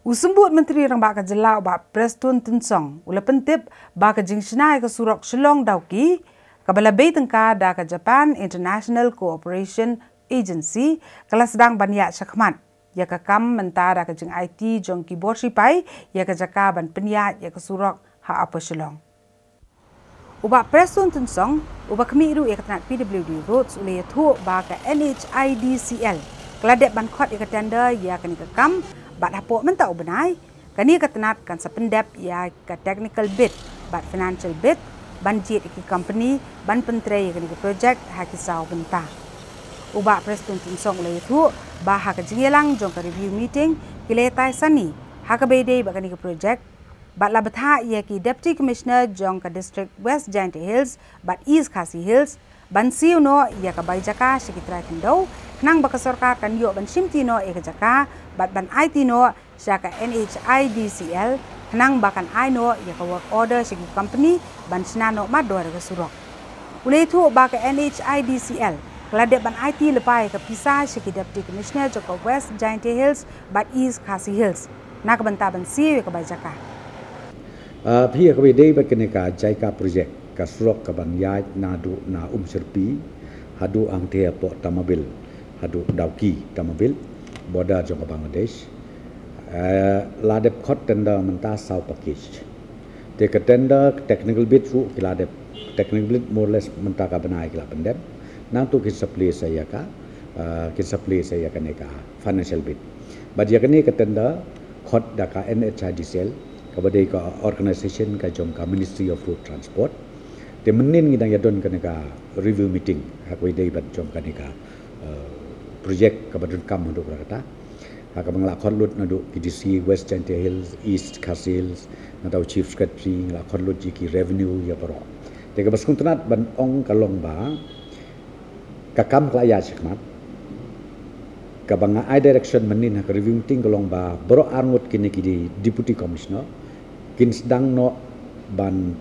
Usembut Menteri Rang Baka Jelau ba Preston Tunsong ula pentip ba ka jingsinai ka surok Shillong Dauki kabala bay tengka da ka Japan International Cooperation Agency kala sedang banyak syakmat ya ka kam mentara ka jing IT jong keyboard sipai ya ka jaka ban peniat ya ka surok ha apa Shillong. Uba Preston Tunsong uba kemiru ya ka tanat PWD Roads ule ya thu ba ka NHIDCL kala dek ban khot ya ka tender ya ka ni ka kam bat hapok mentau benai kani katenat kan sependep ya ka technical bid bat financial bid banjit ki company ban pentre kani ke project ha ki sau benta uba Preston Tunsong le thu ba ha ka jingelang jong ka review meeting kile tai sani ha ka bede ba kani ke project bat la betha ya ki deputy commissioner jong ka district West Giant Hills bat East Khasi Hills ban siu no ya ka bai jaka sekitra kendau nang baka sarkar kan yo ban simti no e ka jaka bat ban IT no syaka NHIDCL nang bakan I no ya ka work order segi company ban snano mador ka surok ule thu ba ka NHIDCL klade ban IT lepai ka pisah segi deputy commissioner joko West Giant Hills bat East Khasi Hills nak banta ban siu ka bai jaka pihak KWD berkeneka jaika projek ka surok ka ban yai nadu na serpi hadu ang te po tamabil hadu dauki tamabil border jong Bangladesh ladep khot tender menta sau package te ka tender technical bid ru ladep technical bid more or less menta ka banai kila pendem nang tu kin supply saya ka neka financial bid but ya kani ka tender khot da ka NHIDCL kabadai ka organisation ka jong ka Ministry of Road Transport te menin ngidang yadon ka neka review meeting hakoi dei ban jong ka neka projek kabadun kam untuk kata hak bangla khotlut nadu PDC West Giant Hills East Khasi Hills natau chief secretary la khotlut jiki revenue ya baro te ka baskun tanat ban ong kalong ba ka kam klaya chikmat ka banga I direction menin hak review meeting kalong ba baro arngot kini ki deputy commissioner kin sedang no ban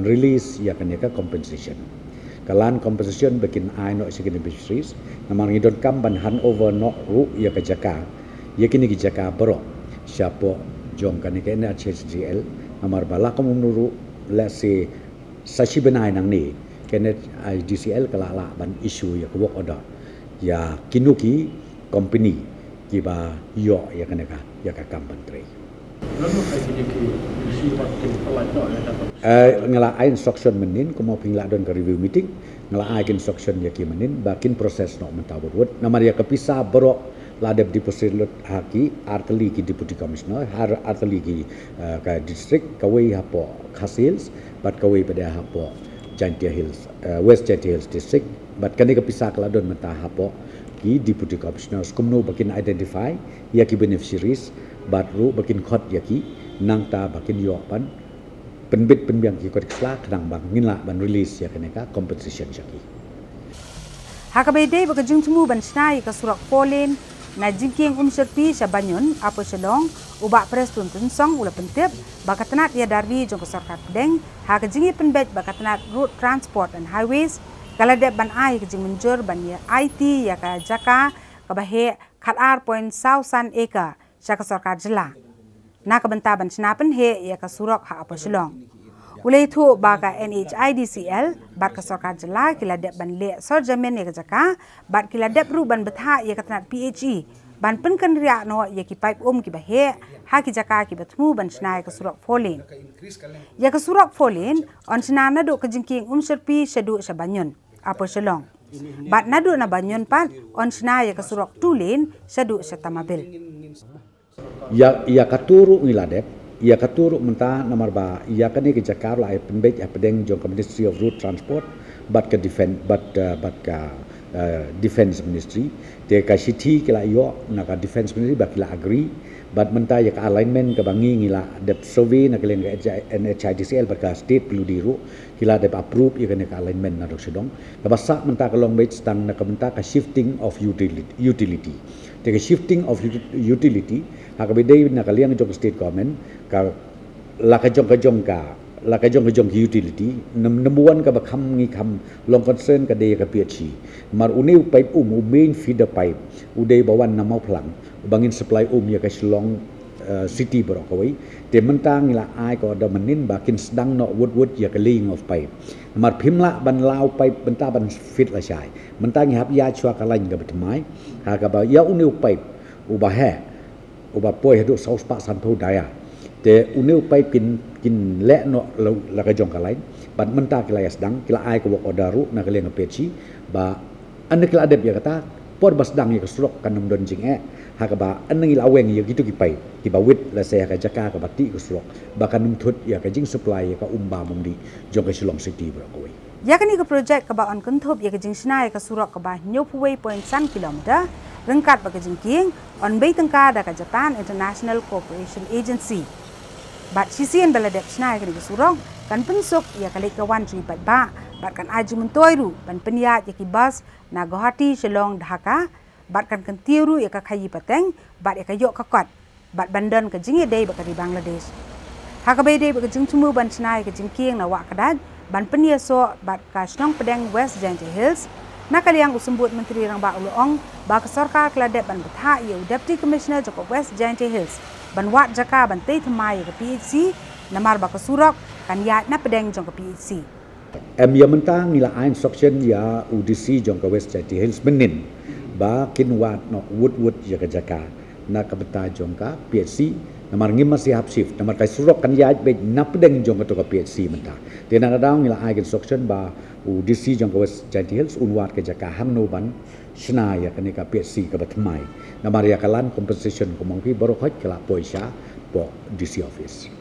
release ya kan ka compensation kalan compensation bikin I no second beneficiaries namang idon kam ban handover no ru ya ka jaka ya kini ki jaka bro siapa jong kan ke NHIDCL namar bala ko nuru let's say sashi benai nang ni NHIDCL kala la ban issue ya work order ya kinuki company ki ba yo ya kan ya ka kam ban tre ngala instruction menin ko mo pingla don ka review meeting ngala instruction ya ki menin bakin proses no mentawur namar ya kapisa bro ladep deposit lot haki arteli ki deputy commissioner har arteli ki ka district kawai hapo Khasi Hills bat kawai pada hapo Giant Hills West Giant Hills district bat kani kapisa kala don menta hapo ki deputy commissioner skumno bakin identify ya ki beneficiaries bat ru bakin khot ya ki nang ta bakin yo pan penbit penbiang ki ko keslak nang bang nginla ban release ya kaneka compensation jaki hakabede baka jingtmu ban snai ka surak polen na jingking serpi sa banyon apa Shillong uba Preston Tunsong ula pentip baka tanat ya dari jong sarkat pedeng ha ka jingi penbet baka tanat road transport and highways kala de ban ai ka jing menjur ban ya IT ya ka jaka ka bahe khatar point sausan eka sa ka sarkat jela na ka benta ban sinapen he ya ka surok ha apa Shillong ulai thu ba ka NHIDCL bat ka sarkat jela kila de ban le sorjamen ya ka jaka bat kila de ru ban betha ya ka tanat PHE ban pen kan ria no ya ki pipe ki ba he ha ki jaka ki batmu ban snai ka surok folen ya ka surok folen on snana do ka jingking serpi shadu sa banyon apa Shillong bat nadu na banyon pat on sna ya ka surok tulen shadu sa tamabil ya katuru ngiladep ya katuru menta namar ba ya kani ke jakar la penbej pedeng jong Ministry of Road Transport bat ka defense ministry te ka city kila yo na ka defense ministry ba kila agree bat menta ya ka alignment ka bangi ngila dep survey na kelen ka NHIDCL ba ka state perlu diru kila dep approve ya kani ka alignment na dok sedong ka basa menta ka long base tang na ka menta ka shifting of utility te ka shifting of utility ha ka bidai na kalian jong state government ka la ka jong ki utility number 1 ka bakham ngi kham long concern ka de ka PHC mar uniu pipe main feeder pipe udai bawan na mau plang bangin supply ya ka Shillong city berokoi te mentang ila ai ko ada menin bakin sedang no wood ya keling of pipe mar phimla ban lau pipe benta ban fit la sai mentang hab ya chua kalain ga betmai ha ga ba ya uniu pipe uba he uba poi hadu saus pa san tho daya te uniu pipe kin le no la ga jong kalain ban mentang kila ya sedang kila ai ko odaru na keleng peci ba an kila adep ya kata por bas dang ya kestrok kanum don jing hakaba anang ila aweng ya gitu kipai kibawit la saya ka jaka ka bati kestrok bakan num thut ya ka jing supply ya ka umba mumdi jong ka Shillong city bro koi ya kani ka project ka ba on kunthop ya ka jing sna ya ka surok ka ba nyopuwei point san kilometer rengkat ba ka jing king on bay tengka da ka Japan International Cooperation Agency bat sisian baladep sna ya ka surok kan pensuk ya ka lek ka wan tri bat ba bat kan aji mentoiru ban peniat ya ki bus na Guwahati Shillong Dhaka bat kan tiru ya ka khayi pateng bat ya ka yok ka kot bat bandan ka jing dei ba ka di Bangladesh ha ka be dei ba ka jing chumu ban chnai ka jing kieng na wa ka dad ban penia so bat ka Shnong Pedeng West Jaintia Hills na ka liang usembut menteri rang ba uloong ba ka sarkar kladet ban batha ya deputy commissioner joko West Jaintia Hills ban wat jaka ban tei thamai ka PHC namar ba ka surok kan ya na pedeng jong ka PHC ya mentang ila instruction ya UDC jong ka West Jaintia Hills benin ba kinwat no wood ya jaka na kabeta jongka PHC namar ngim masih hap shift namar kai surok kan ya be napdeng jongka to ka PHC menta te na daung ila ai instruction ba UDC jongka West Jaintia Hills unwat ka jaka hamno ban shna ya kan ka PHC ka batmai namar ya kalan compensation ko mongki baro khoj kala poisa po DC office